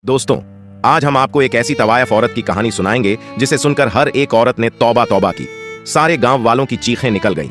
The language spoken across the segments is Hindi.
दोस्तों, आज हम आपको एक ऐसी तवायफ औरत की कहानी सुनाएंगे जिसे सुनकर हर एक औरत ने तौबा तौबा की। सारे गांव वालों की चीखें निकल गईं।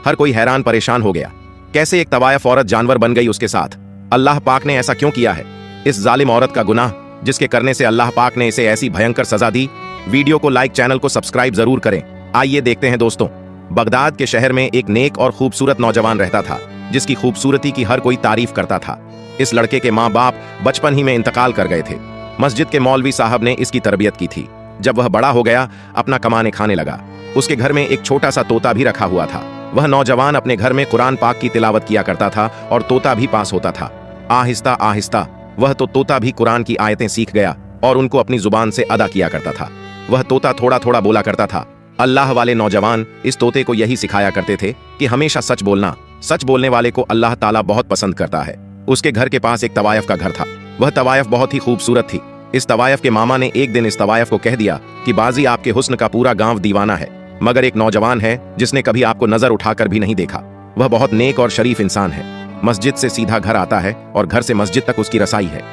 हर कोई हैरान परेशान हो गया। कैसे एक तवायफ औरत जानवर बन गई उसके साथ? अल्लाह पाक ने ऐसा क्यों किया है? इस जालिम औरत का गुनाह जिसके करने से अल्लाह पाक ने इसे ऐसी भयंकर सजा दी। वीडियो को लाइक, चैनल को सब्सक्राइब जरूर करें। आइए देखते हैं दोस्तों। बगदाद के शहर में एक नेक और खूबसूरत नौजवान रहता था जिसकी खूबसूरती की हर कोई तारीफ करता था। इस लड़के के माँ बाप बचपन ही में इंतकाल कर गए थे। मस्जिद के मौलवी साहब ने इसकी तरबियत की थी। जब वह बड़ा हो गया, अपना कमाने खाने लगा। उसके घर में एक छोटा सा तोता भी रखा हुआ था। वह नौजवान अपने घर में कुरान पाक की तिलावत किया करता था और तोता भी पास होता था। आहिस्ता आहिस्ता वह तो तोता भी कुरान की आयतें सीख गया और उनको अपनी जुबान से अदा किया करता था। वह तोता थोड़ा थोड़ा बोला करता था। अल्लाह वाले नौजवान इस तोते को यही सिखाया करते थे कि हमेशा सच बोलना। सच बोलने वाले को अल्लाह ताला बहुत पसंद करता है। उसके घर के पास एक तवायफ का घर था। वह तवायफ बहुत ही खूबसूरत थी। इस तवायफ के मामा ने एक दिन इस तवायफ को कह दिया कि बाजी, आपके हुस्न का पूरा गांव दीवाना है, मगर एक नौजवान है जिसने कभी आपको नजर उठाकर भी नहीं देखा। वह बहुत नेक और शरीफ इंसान है। मस्जिद से सीधा घर आता है और घर से मस्जिद तक उसकी रसाई है।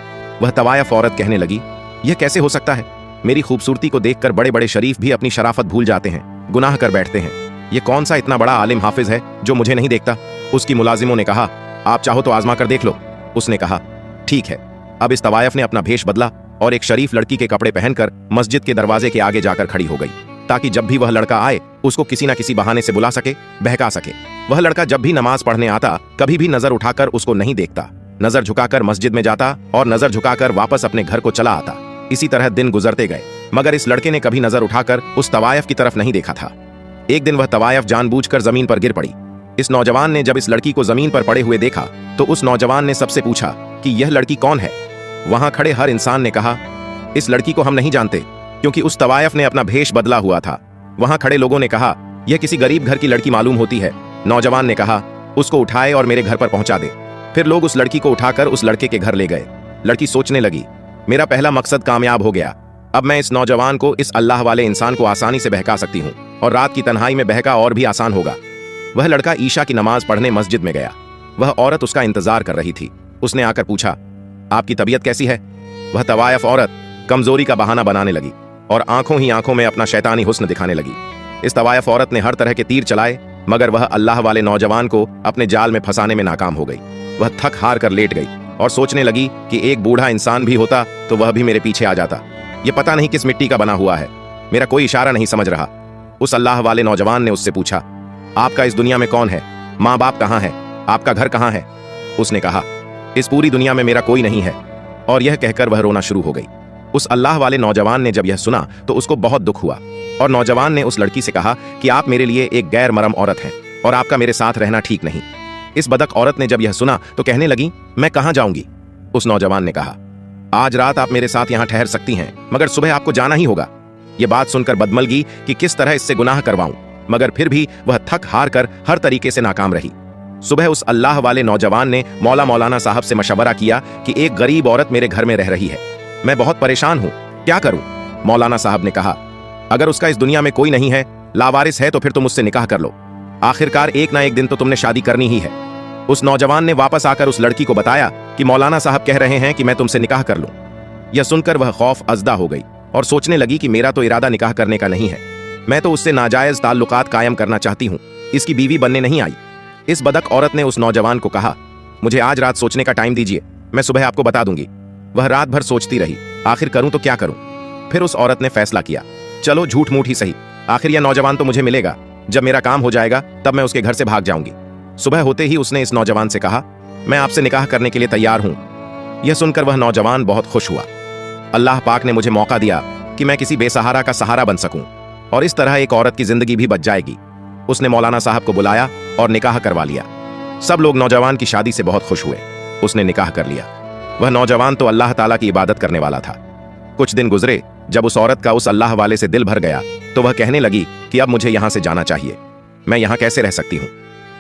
वह तवायफ औरत कहने लगी, यह कैसे हो सकता है? मेरी खूबसूरती को देखकर बड़े बड़े शरीफ भी अपनी शराफत भूल जाते हैं, गुनाह कर बैठते हैं। ये कौन सा इतना बड़ा आलिम हाफिज है जो मुझे नहीं देखता? उसकी मुलाजिमों ने कहा, आप चाहो तो आजमा कर देख लो। उसने कहा, ठीक है। अब इस तवायफ ने अपना भेष बदला और एक शरीफ लड़की के कपड़े पहनकर मस्जिद के दरवाजे के आगे जाकर खड़ी हो गई, ताकि जब भी वह लड़का आए उसको किसी न किसी बहाने से बुला सके, बहका सके। वह लड़का जब भी नमाज पढ़ने आता, कभी भी नजर उठाकर उसको नहीं देखता। नजर झुकाकर मस्जिद में जाता और नजर झुकाकर वापस अपने घर को चला आता। इसी तरह दिन गुजरते गए, मगर इस लड़के ने कभी नजर उठाकर उस तवायफ की तरफ नहीं देखा था। एक दिन वह तवायफ जानबूझकर जमीन पर गिर पड़ी। इस नौजवान ने जब इस लड़की को जमीन पर पड़े हुए देखा तो उस नौजवान ने सबसे पूछा कि यह लड़की कौन है? वहां खड़े हर इंसान ने कहा, इस लड़की को हम नहीं जानते, क्योंकि उस तवायफ ने अपना भेष बदला हुआ था। वहां खड़े लोगों ने कहा, यह किसी गरीब घर की लड़की मालूम होती है। नौजवान ने कहा, उसको उठाए और मेरे घर पर पहुंचा दे। फिर लोग उस लड़की को उठाकर उस लड़के के घर ले गए। लड़की सोचने लगी, मेरा पहला मकसद कामयाब हो गया। अब मैं इस नौजवान को, इस अल्लाह वाले इंसान को आसानी से बहका सकती हूँ और रात की तन्हाई में बहका और भी आसान होगा। वह लड़का ईशा की नमाज पढ़ने मस्जिद में गया। वह औरत उसका इंतजार कर रही थी। उसने आकर पूछा, आपकी तबीयत कैसी है? वह तवायफ औरत कमजोरी का बहाना बनाने लगी और आंखों ही आंखों में अपना शैतानी हुस्न दिखाने लगी। इस तवायफ औरत ने हर तरह के तीर चलाए, मगर वह अल्लाह वाले नौजवान को अपने जाल में फंसाने में नाकाम हो गई। वह थक हार कर लेट गई और सोचने लगी कि एक बूढ़ा इंसान भी होता तो वह भी मेरे पीछे आ जाता। ये पता नहीं किस मिट्टी का बना हुआ है, मेरा कोई इशारा नहीं समझ रहा। उस अल्लाह वाले नौजवान ने उससे पूछा, आपका इस दुनिया में कौन है? माँ बाप कहाँ है? आपका घर कहाँ है? उसने कहा, इस पूरी दुनिया में मेरा कोई नहीं है। और यह कहकर वह रोना शुरू हो गई। उस अल्लाह वाले नौजवान ने जब यह सुना तो उसको बहुत दुख हुआ और नौजवान ने उस लड़की से कहा कि आप मेरे लिए एक गैर मरम औरत हैं और आपका मेरे साथ रहना ठीक नहीं। इस बदक औरत ने जब यह सुना तो कहने लगी, मैं कहाँ जाऊंगी? उस नौजवान ने कहा, आज रात आप मेरे साथ यहाँ ठहर सकती हैं, मगर सुबह आपको जाना ही होगा। यह बात सुनकर बदमलगी कि किस तरह इससे गुनाह करवाऊं, मगर फिर भी वह थक हार कर हर तरीके से नाकाम रही। सुबह उस अल्लाह वाले नौजवान ने मौलाना साहब से मशवरा किया कि एक गरीब औरत मेरे घर में रह रही है, मैं बहुत परेशान हूं, क्या करूं? मौलाना साहब ने कहा, अगर उसका इस दुनिया में कोई नहीं है, लावारिस है, तो फिर तुम उससे निकाह कर लो। आखिरकार एक ना एक दिन तो तुमने शादी करनी ही है। उस नौजवान ने वापस आकर उस लड़की को बताया कि मौलाना साहब कह रहे हैं कि मैं तुमसे निकाह कर लूं। यह सुनकर वह खौफ अज़दा हो गई और सोचने लगी कि मेरा तो इरादा निकाह करने का नहीं है, मैं तो उससे नाजायज ताल्लुकात कायम करना चाहती हूँ, इसकी बीवी बनने नहीं आई। इस बदक औरत ने उस नौजवान को कहा, मुझे आज रात सोचने का टाइम दीजिए, मैं सुबह आपको बता दूंगी। वह रात भर सोचती रही, आखिर करूं तो क्या करूं। फिर उस औरत ने फैसला किया, चलो झूठ मूठ ही सही, आखिर यह नौजवान तो मुझे मिलेगा। जब मेरा काम हो जाएगा तब मैं उसके घर से भाग जाऊंगी। सुबह होते ही उसने इस नौजवान से कहा, मैं आपसे निकाह करने के लिए तैयार हूं। यह सुनकर वह नौजवान बहुत खुश हुआ। अल्लाह पाक ने मुझे मौका दिया कि मैं किसी बेसहारा का सहारा बन सकूं और इस तरह एक औरत की जिंदगी भी बच जाएगी। उसने मौलाना साहब को बुलाया और निकाह करवा लिया। सब लोग नौजवान की शादी से बहुत खुश हुए। उसने निकाह कर लिया। वह नौजवान तो अल्लाह ताला की इबादत करने वाला था। कुछ दिन गुजरे, जब उस औरत का उस अल्लाह वाले से दिल भर गया तो वह कहने लगी कि अब मुझे यहां से जाना चाहिए, मैं यहां कैसे रह सकती हूं?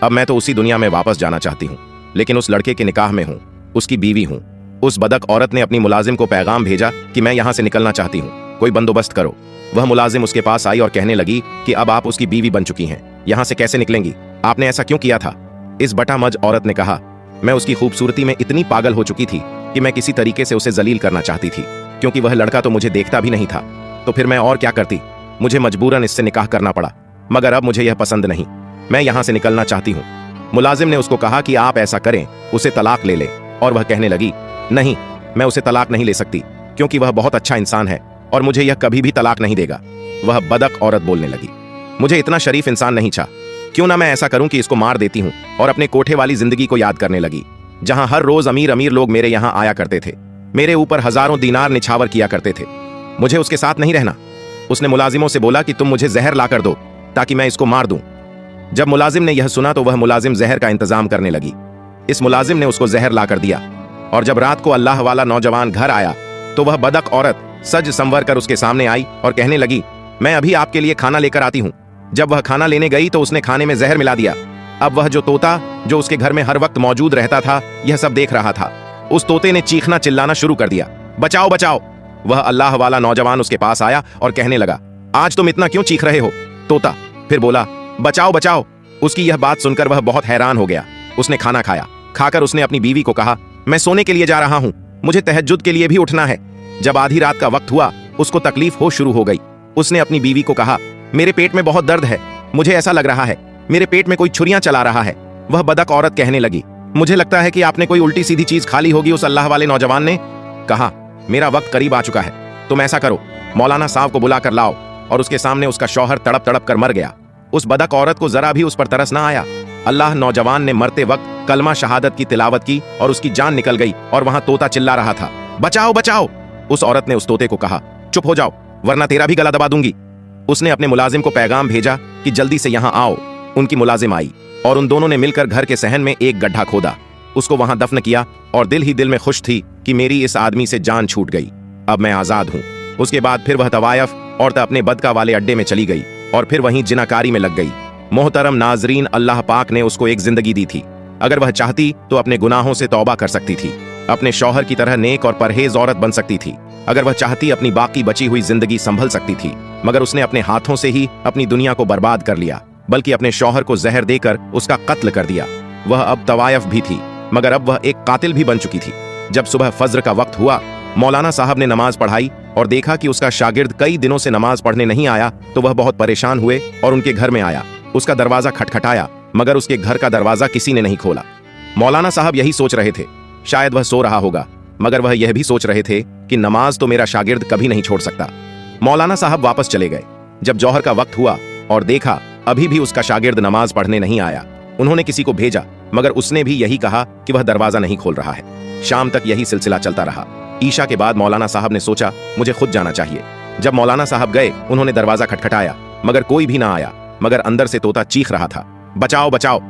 अब मैं तो उसी दुनिया में वापस जाना चाहती हूं, लेकिन उस लड़के के निकाह में हूं, उसकी बीवी हूं। उस बदक औरत ने अपनी मुलाजिम को पैगाम भेजा कि मैं यहां से निकलना चाहती हूं, कोई बंदोबस्त करो। वह मुलाजिम उसके पास आई और कहने लगी कि अब आप उसकी बीवी बन चुकी हैं, यहां से कैसे निकलेंगी? आपने ऐसा क्यों किया था? इस बटामज औरत ने कहा, मैं उसकी खूबसूरती में इतनी पागल हो चुकी थी कि मैं किसी तरीके से उसे जलील करना चाहती थी। क्योंकि वह लड़का तो मुझे देखता भी नहीं था। तो फिर मैं और क्या करती, मुझे मजबूरन इससे निकाह करना पड़ा, मगर अब मुझे यह पसंद नहीं, मैं यहां से निकलना चाहती हूं। मुलाजिम ने उसको कहा कि आप ऐसा करें, उसे तलाक ले ले, और वह कहने लगी, नहीं, मैं उसे तलाक नहीं ले सकती, क्योंकि वह बहुत अच्छा इंसान है और मुझे यह कभी भी तलाक नहीं देगा। वह बदक औरत बोलने लगी, मुझे इतना शरीफ इंसान नहीं चाह, क्यों ना मैं ऐसा करूं कि इसको मार देती हूं। और अपने कोठे वाली जिंदगी को याद करने लगी, जहां हर रोज अमीर अमीर लोग मेरे यहां आया करते थे, मेरे ऊपर हजारों दीनार निछावर किया करते थे। मुझे उसके साथ नहीं रहना। उसने मुलाजिमों से बोला कि तुम मुझे जहर ला कर दो ताकि मैं इसको मार दूं। जब मुलाजिम ने यह सुना तो वह मुलाजिम जहर का इंतजाम करने लगी। इस मुलाजिम ने उसको जहर ला कर दिया, और जब रात को अल्लाह वाला नौजवान घर आया तो वह बदक औरत सज संवर कर उसके सामने आई और कहने लगी, मैं अभी आपके लिए खाना लेकर आती हूं। जब वह खाना लेने गई तो उसने खाने में जहर मिला दिया। अब वह जो तोता जो उसके घर में हर वक्त मौजूद रहता था यह सब देख रहा था। उस तोते ने चीखना चिल्लाना शुरू कर दिया, बचाओ बचाओ। वह अल्लाह वाला नौजवान उसके पास आया और कहने लगा, आज तुम इतना क्यों चीख रहे हो? तोता फिर बोला, बचाओ बचाओ। उसकी यह बात सुनकर वह बहुत हैरान हो गया। उसने खाना खाया, खाकर उसने अपनी बीवी को कहा, मैं सोने के लिए जा रहा हूं, मुझे तहज्जुद के लिए भी उठना है। जब आधी रात का वक्त हुआ उसको तकलीफ हो शुरू हो गई। उसने अपनी बीवी को कहा, मेरे पेट में बहुत दर्द है, मुझे ऐसा लग रहा है मेरे पेट में कोई छुरियां चला रहा है। वह बदक औरत कहने लगी, मुझे लगता है कि आपने कोई उल्टी सीधी चीज खा ली होगी। उस अल्लाह वाले नौजवान ने कहा, मेरा वक्त करीब आ चुका है, तुम ऐसा करो, मौलाना साहब को बुला कर लाओ। और उसके सामने उसका शौहर तड़प तड़प कर मर गया। उस बदक औरत को जरा भी उस पर तरस ना आया। अल्लाह नौजवान ने मरते वक्त कलमा शहादत की तिलावत की और उसकी जान निकल गई, और वहां तोता चिल्ला रहा था, बचाओ बचाओ। उस औरत ने उस तोते को कहा, चुप हो जाओ वरना तेरा भी गला दबा दूंगी। उसने अपने मुलाजिम को पैगाम भेजा कि जल्दी से यहां आओ। उनकी मुलाजिम आई और उन दोनों ने मिलकर घर के सहन में एक गड्ढा खोदा, उसको वहां दफन किया, और दिल ही दिल में खुश थी कि मेरी इस आदमी से जान छूट गई, अब मैं आजाद हूं। उसके बाद फिर वह तवायफ और अपने बदका वाले अड्डे में चली गई और फिर वहीं जिनाकारी में लग गई। मोहतरम नाजरीन, अल्लाह पाक ने उसको एक जिंदगी दी थी। अगर वह चाहती तो अपने गुनाहों से तौबा कर सकती थी, अपने शौहर की तरह नेक और परहेज औरत बन सकती थी। अगर वह चाहती अपनी बाकी बची हुई जिंदगी संभल सकती थी, मगर उसने अपने हाथों से ही अपनी दुनिया को बर्बाद कर लिया, बल्कि अपने शौहर को जहर देकर उसका कत्ल कर दिया। वह अब तवायफ भी थी, मगर अब वह एक कातिल भी बन चुकी थी। जब सुबह फज्र का वक्त हुआ, मौलाना साहब ने नमाज पढ़ाई और देखा कि उसका शागिर्द कई दिनों से नमाज पढ़ने नहीं आया, तो वह बहुत परेशान हुए और उनके घर में आया। उसका दरवाजा खटखटाया, मगर उसके घर का दरवाजा किसी ने नहीं खोला। मौलाना साहब यही सोच रहे थे, शायद वह सो रहा होगा, मगर वह यह भी सोच रहे थे कि नमाज तो मेरा शागिर्द कभी नहीं छोड़ सकता। मौलाना साहब वापस चले गए। जब जौहर का वक्त हुआ और देखा अभी भी उसका शागिर्द नमाज पढ़ने नहीं आया, उन्होंने किसी को भेजा, मगर उसने भी यही कहा कि वह दरवाजा नहीं खोल रहा है। शाम तक यही सिलसिला चलता रहा। ईशा के बाद मौलाना साहब ने सोचा, मुझे खुद जाना चाहिए। जब मौलाना साहब गए, उन्होंने दरवाजा खटखटाया, मगर कोई भी ना आया, मगर अंदर से तोता चीख रहा था, बचाओ बचाओ।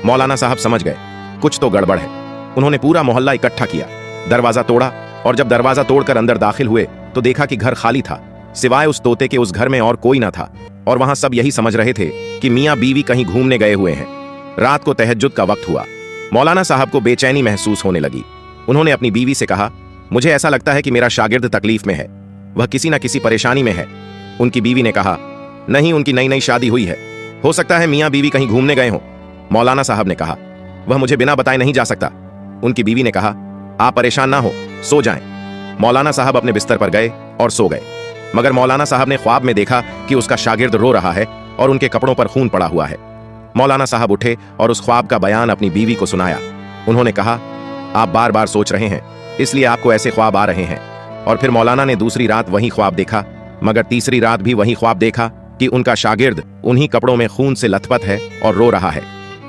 मौलाना साहब समझ गए कुछ तो गड़बड़ है। उन्होंने पूरा मोहल्ला इकट्ठा किया, दरवाजा तोड़ा, और जब दरवाजा तोड़कर अंदर दाखिल हुए तो देखा कि घर खाली था, सिवाय उस तोते के उस घर में और कोई ना था। और वहां सब यही समझ रहे थे कि मियां बीवी कहीं घूमने गए हुए हैं। रात को तहज्जुद का वक्त हुआ। मौलाना साहब को बेचैनी महसूस होने लगी। उन्होंने अपनी बीवी से कहा, मुझे ऐसा लगता है कि मेरा शागिर्द तकलीफ में है, वह किसी न किसी परेशानी में है। उनकी बीवी ने कहा, नहीं, उनकी नई नई शादी हुई है, हो सकता है मियां बीवी कहीं घूमने गए हों। मौलाना साहब ने कहा, वह मुझे बिना बताए नहीं जा सकता। उनकी बीवी ने कहा, आप परेशान ना हो, सो जाएं। मौलाना साहब अपने बिस्तर पर गए और सो गए, मगर मौलाना साहब ने ख्वाब में देखा कि उसका शागिर्द रो रहा है और उनके कपड़ों पर खून पड़ा हुआ है। मौलाना साहब उठे और उस ख्वाब का बयान अपनी बीवी को सुनाया। उन्होंने कहा, आप बार बार सोच रहे हैं, इसलिए आपको ऐसे ख्वाब आ रहे हैं। और फिर मौलाना ने दूसरी रात वही ख्वाब देखा, मगर तीसरी रात भी वही ख्वाब देखा कि उनका शागिर्द उन्हीं कपड़ों में खून से लथपथ है और रो रहा है।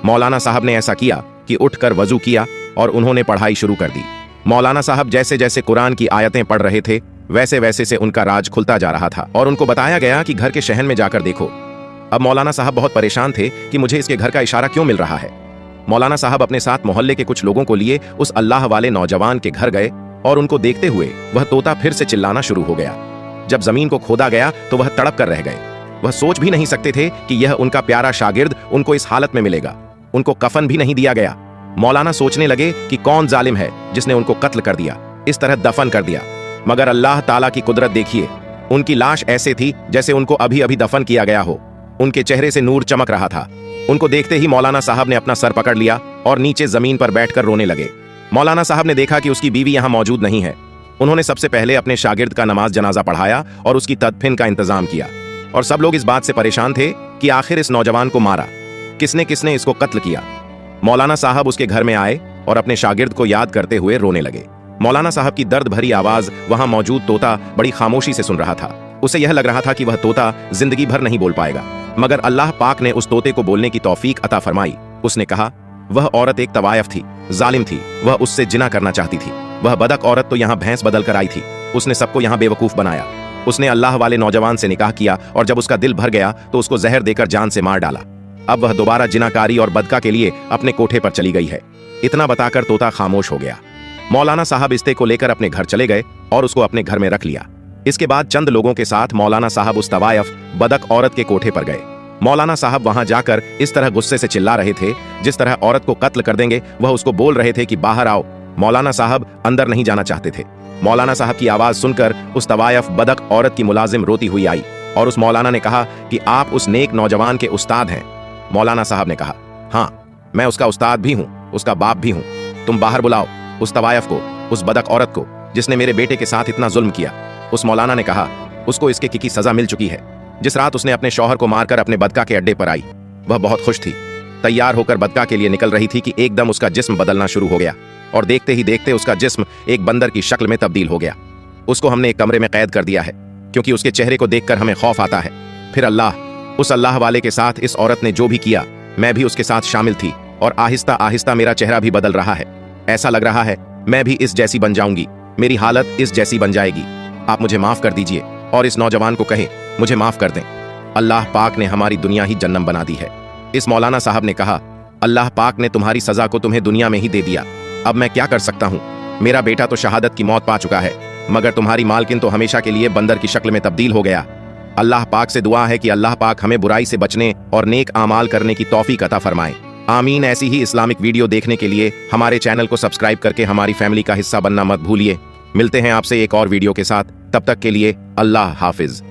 मौलाना साहब ने ऐसा किया कि उठकर वजू किया और उन्होंने पढ़ाई शुरू कर दी। मौलाना साहब जैसे जैसे कुरान की आयतें पढ़ रहे थे, वैसे वैसे से उनका राज खुलता जा रहा था, और उनको बताया गया कि घर के शहन में जाकर देखो। अब मौलाना साहब बहुत परेशान थे कि मुझे इसके घर का इशारा क्यों मिल रहा है। मौलाना साहब अपने साथ मोहल्ले के कुछ लोगों को लिए उस अल्लाह वाले नौजवान के घर गए, और उनको देखते हुए वह तोता फिर से चिल्लाना शुरू हो गया। जब जमीन को खोदा गया तो वह तड़प कर रह गए। वह सोच भी नहीं सकते थे कि यह उनका प्यारा शागिर्द उनको इस हालत में मिलेगा। उनको कफन भी नहीं दिया गया। मौलाना सोचने लगे कि कौन जालिम है जिसने उनको कत्ल कर दिया, इस तरह दफन कर दिया। मगर अल्लाह ताला की कुदरत देखिए, उनकी लाश ऐसे थी जैसे उनको अभी अभी दफन किया गया हो। उनके चेहरे से नूर चमक रहा था। उनको देखते ही मौलाना साहब ने अपना सर पकड़ लिया और नीचे जमीन पर बैठकर रोने लगे। मौलाना साहब ने देखा कि उसकी बीवी यहां मौजूद नहीं है। उन्होंने सबसे पहले अपने शागिर्द का नमाज जनाजा पढ़ाया और उसकी तदफीन का इंतजाम किया। और सब लोग इस बात से परेशान थे कि आखिर इस नौजवान को मारा किसने, किसने इसको कत्ल किया। मौलाना साहब उसके घर में आए और अपने शागिर्द को याद करते हुए रोने लगे। मौलाना साहब की दर्द भरी आवाज वहां मौजूद तोता बड़ी खामोशी से सुन रहा था। उसे यह लग रहा था कि वह तोता जिंदगी भर नहीं बोल पाएगा, मगर अल्लाह पाक ने उस तोते को बोलने की तौफीक अता फरमाई। उसने कहा, वह औरत एक तवायफ थी, जालिम थी, वह उससे जिना करना चाहती थी। वह बदक औरत तो यहाँ भैंस बदल कर आई थी। उसने सबको यहाँ बेवकूफ बनाया। उसने अल्लाह वाले नौजवान से निकाह किया और जब उसका दिल भर गया तो उसको जहर देकर जान से मार डाला। अब वह दोबारा जिनाकारी और बदका के लिए अपने कोठे पर चली गई है। इतना बताकर तोता खामोश हो गया। मौलाना साहब इस्ते को लेकर अपने घर चले गए और उसको अपने घर में रख लिया। इसके बाद चंद लोगों के साथ मौलाना साहब उस तवायफ बदक औरत के कोठे पर गए। मौलाना साहब वहां जाकर इस तरह गुस्से से चिल्ला रहे थे जिस तरह औरत को कत्ल कर देंगे। वह उसको बोल रहे थे कि बाहर आओ। मौलाना साहब अंदर नहीं जाना चाहते थे। मौलाना साहब की आवाज सुनकर उस तवायफ बदक औरत की मुलाजिम रोती हुई आई और उस मौलाना ने कहा कि आप उस नेक नौजवान के उस्ताद हैं। मौलाना साहब ने कहा, हाँ, मैं उसका उस्ताद भी हूं, उसका बाप भी हूं। तुम बाहर बुलाओ उस तवायफ को, उस बदक औरत को जिसने मेरे बेटे के साथ इतना जुल्म किया। उस मौलाना ने कहा, उसको इसके की सजा मिल चुकी है। जिस रात उसने अपने शौहर को मारकर अपने बदका के अड्डे पर आई, वह बहुत खुश थी। तैयार होकर बदका के लिए निकल रही थी कि एकदम उसका जिस्म बदलना शुरू हो गया और देखते ही देखते उसका जिस्म एक बंदर की शक्ल में तब्दील हो गया। उसको हमने एक कमरे में कैद कर दिया है क्योंकि उसके चेहरे को देखकर हमें खौफ आता है। फिर उस अल्लाह वाले के साथ इस औरत ने जो भी किया, मैं भी उसके साथ शामिल थी और आहिस्ता आहिस्ता मेरा चेहरा भी बदल रहा है। ऐसा लग रहा है मैं भी इस जैसी बन जाऊंगी, मेरी हालत इस जैसी बन जाएगी। आप मुझे माफ कर दीजिए और इस नौजवान को कहें मुझे माफ कर दें। अल्लाह पाक ने हमारी दुनिया ही जन्नम बना दी है। इस मौलाना साहब ने कहा, अल्लाह पाक ने तुम्हारी सजा को तुम्हें दुनिया में ही दे दिया। अब मैं क्या कर सकता हूँ? मेरा बेटा तो शहादत की मौत पा चुका है, मगर तुम्हारी मालकिन तो हमेशा के लिए बंदर की शक्ल में तब्दील हो गया। अल्लाह पाक से दुआ है कि अल्लाह पाक हमें बुराई से बचने और नेक आमाल करने की तौफीक अता फरमाए। आमीन। ऐसी ही इस्लामिक वीडियो देखने के लिए हमारे चैनल को सब्सक्राइब करके हमारी फैमिली का हिस्सा बनना मत भूलिए। मिलते हैं आपसे एक और वीडियो के साथ, तब तक के लिए अल्लाह हाफिज।